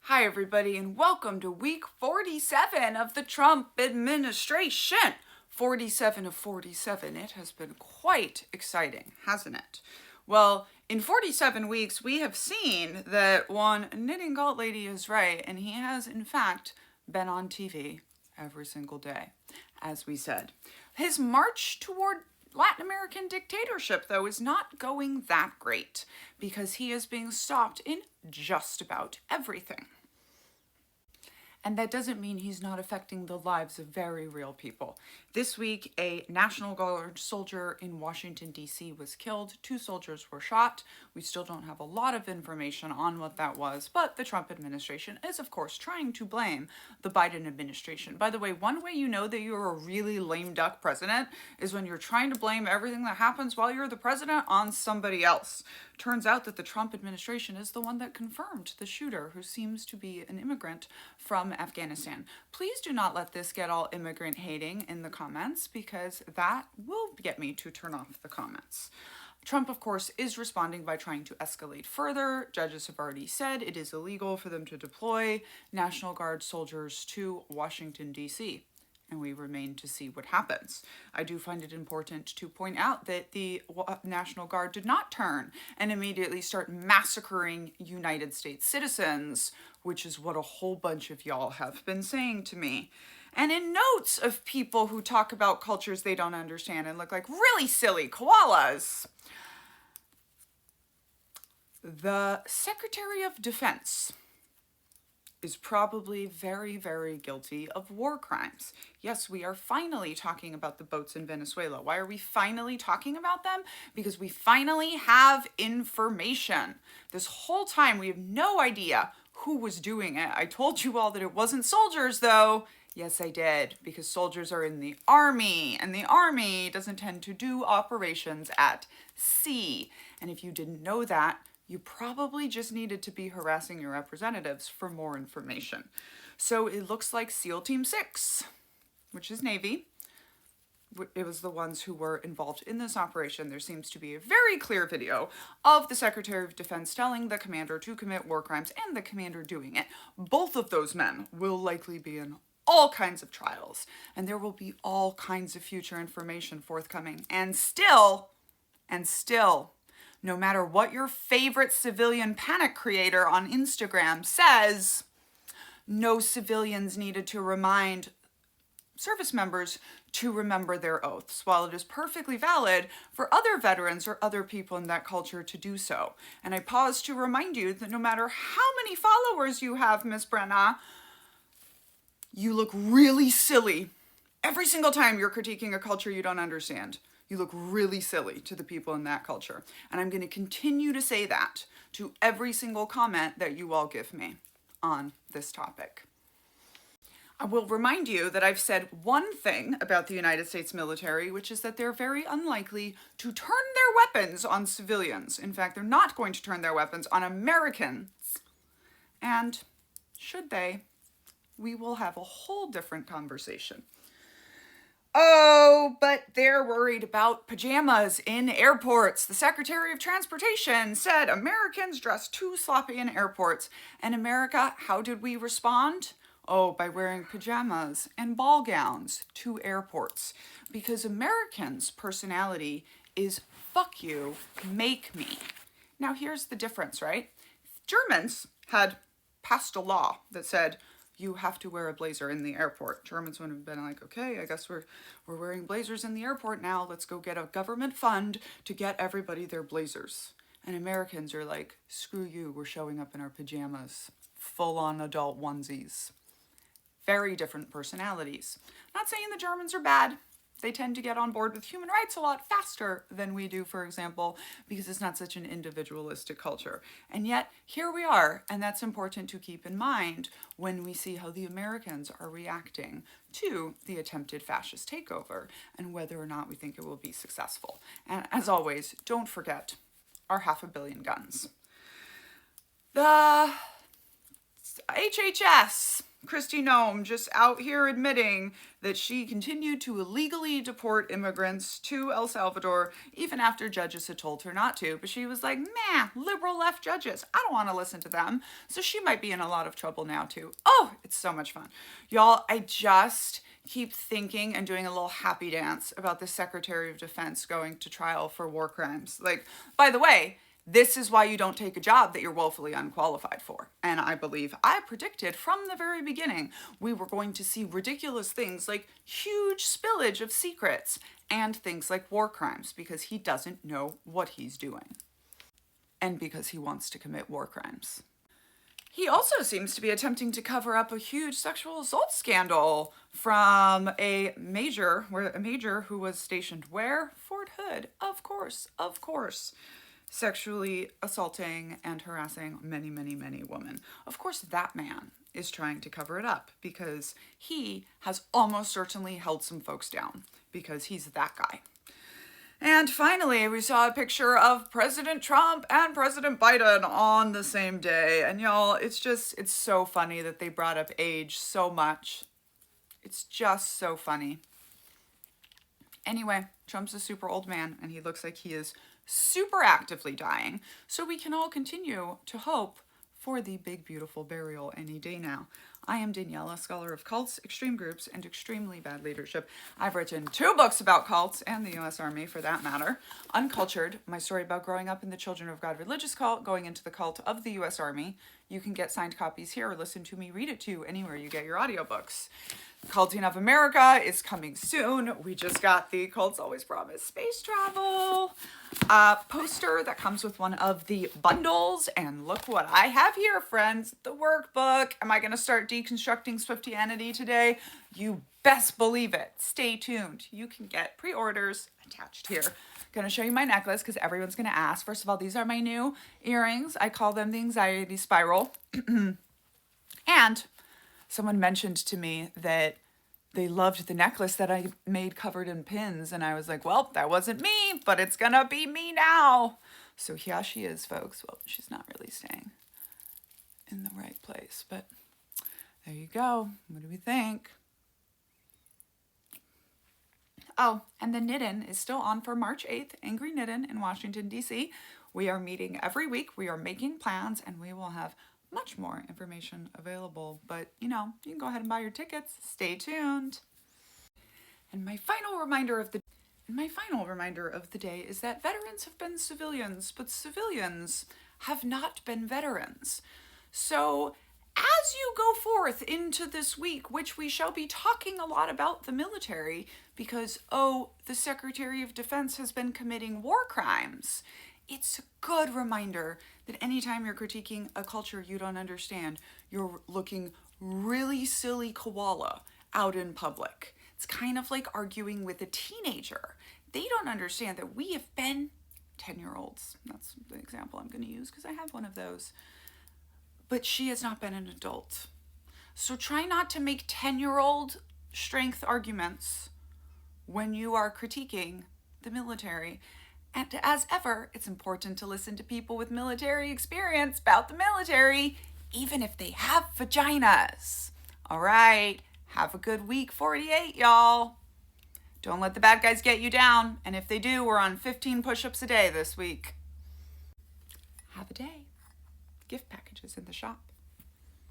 Hi everybody and welcome to week 47 of the Trump administration. 47 of 47. It has been quite exciting, hasn't it? Well, in 47 weeks, we have seen that one knitting galt lady is right, and he has, in fact, been on TV every single day, as we said. His march toward Latin American dictatorship, though, is not going that great because he is being stopped in just about everything. And that doesn't mean he's not affecting the lives of very real people. This week, a National Guard soldier in Washington, D.C. was killed. 2 soldiers were shot. We still don't have a lot of information on what that was, but the Trump administration is, of course, trying to blame the Biden administration. By the way, one way you know that you're a really lame duck president is when you're trying to blame everything that happens while you're the president on somebody else. Turns out that the Trump administration is the one that confirmed the shooter, who seems to be an immigrant from Afghanistan. Please do not let this get all immigrant hating in the comments, because that will get me to turn off the comments. Trump, of course, is responding by trying to escalate further. Judges have already said it is illegal for them to deploy National Guard soldiers to Washington, D.C., and we remain to see what happens. I do find it important to point out that the National Guard did not turn and immediately start massacring United States citizens, which is what a whole bunch of y'all have been saying to me. And in notes of people who talk about cultures they don't understand and look like really silly koalas, the Secretary of Defense is probably very, very guilty of war crimes. Yes, we are finally talking about the boats in Venezuela. Why are we finally talking about them? Because we finally have information. This whole time we have no idea who was doing it. I told you all that it wasn't soldiers, though. Yes, I did, because soldiers are in the army, and the army doesn't tend to do operations at sea. And if you didn't know that, you probably just needed to be harassing your representatives for more information. So it looks like SEAL Team 6, which is Navy, it was the ones who were involved in this operation. There seems to be a very clear video of the Secretary of Defense telling the commander to commit war crimes and the commander doing it. Both of those men will likely be in all kinds of trials, and there will be all kinds of future information forthcoming. And still, no matter what your favorite civilian panic creator on Instagram says, no civilians needed to remind service members to remember their oaths, while it is perfectly valid for other veterans or other people in that culture to do so. And I pause to remind you that no matter how many followers you have, Miss Brenna, you look really silly every single time you're critiquing a culture you don't understand. You look really silly to the people in that culture. And I'm going to continue to say that to every single comment that you all give me on this topic. I will remind you that I've said one thing about the United States military, which is that they're very unlikely to turn their weapons on civilians. In fact, they're not going to turn their weapons on Americans. And should they, we will have a whole different conversation. Oh, but they're worried about pajamas in airports. The Secretary of Transportation said Americans dress too sloppy in airports. And America, how did we respond? Oh, by wearing pajamas and ball gowns to airports. Because Americans' personality is fuck you, make me. Now here's the difference, right? Germans had passed a law that said, you have to wear a blazer in the airport. Germans would have been like, okay, I guess we're wearing blazers in the airport now. Let's go get a government fund to get everybody their blazers. And Americans are like, screw you, we're showing up in our pajamas. Full-on adult onesies. Very different personalities. Not saying the Germans are bad. They tend to get on board with human rights a lot faster than we do, for example, because it's not such an individualistic culture. And yet, here we are, and that's important to keep in mind when we see how the Americans are reacting to the attempted fascist takeover and whether or not we think it will be successful. And as always, don't forget our 500 million guns. The HHS Kristi Noem just out here admitting that she continued to illegally deport immigrants to El Salvador even after judges had told her not to. But she was like, meh, liberal left judges. I don't want to listen to them. So she might be in a lot of trouble now too. Oh, it's so much fun. Y'all, I just keep thinking and doing a little happy dance about the Secretary of Defense going to trial for war crimes. Like, by the way, this is why you don't take a job that you're woefully unqualified for. And I believe I predicted from the very beginning we were going to see ridiculous things like huge spillage of secrets and things like war crimes because he doesn't know what he's doing and because he wants to commit war crimes. He also seems to be attempting to cover up a huge sexual assault scandal from a major who was stationed where? Fort Hood, of course. Sexually assaulting and harassing many, many, many women. Of course, that man is trying to cover it up because he has almost certainly held some folks down because he's that guy. And finally, we saw a picture of President Trump and President Biden on the same day. And y'all, it's so funny that they brought up age so much. It's just so funny. Anyway, Trump's a super old man and he looks like he is super actively dying. So we can all continue to hope for the big, beautiful burial any day now. I am Daniella, scholar of cults, extreme groups, and extremely bad leadership. I've written 2 books about cults and the U.S. Army, for that matter. Uncultured, my story about growing up in the Children of God religious cult, going into the cult of the U.S. Army. You can get signed copies here or listen to me read it to you anywhere you get your audiobooks. Culting of America is coming soon. We just got the Cults Always Promise space travel poster that comes with one of the bundles. And look what I have here, friends. The workbook. Am I going to start deconstructing Swiftianity today? You best believe it. Stay tuned. You can get pre-orders attached here. Going to show you my necklace because everyone's going to ask. First of all, these are my new earrings. I call them the anxiety spiral. And someone mentioned to me that they loved the necklace that I made covered in pins. And I was like, well, that wasn't me, but it's going to be me now. So here she is, folks. Well, she's not really staying in the right place, but there you go. What do we think? Oh, and the knitting is still on for March 8th, Angry Knitting in Washington, D.C. We are meeting every week. We are making plans, and we will have much more information available. But, you can go ahead and buy your tickets. Stay tuned. And my final reminder of the day is that veterans have been civilians, but civilians have not been veterans. So as you go forth into this week, which we shall be talking a lot about the military because, the Secretary of Defense has been committing war crimes, it's a good reminder that anytime you're critiquing a culture you don't understand, you're looking really silly koala out in public. It's kind of like arguing with a teenager. They don't understand that we have been 10-year-olds. That's the example I'm going to use because I have one of those. But she has not been an adult. So try not to make 10-year-old strength arguments when you are critiquing the military. And as ever, it's important to listen to people with military experience about the military, even if they have vaginas. All right, have a good week 48, y'all. Don't let the bad guys get you down. And if they do, we're on 15 push-ups a day this week. Have a day. Gift packages in the shop.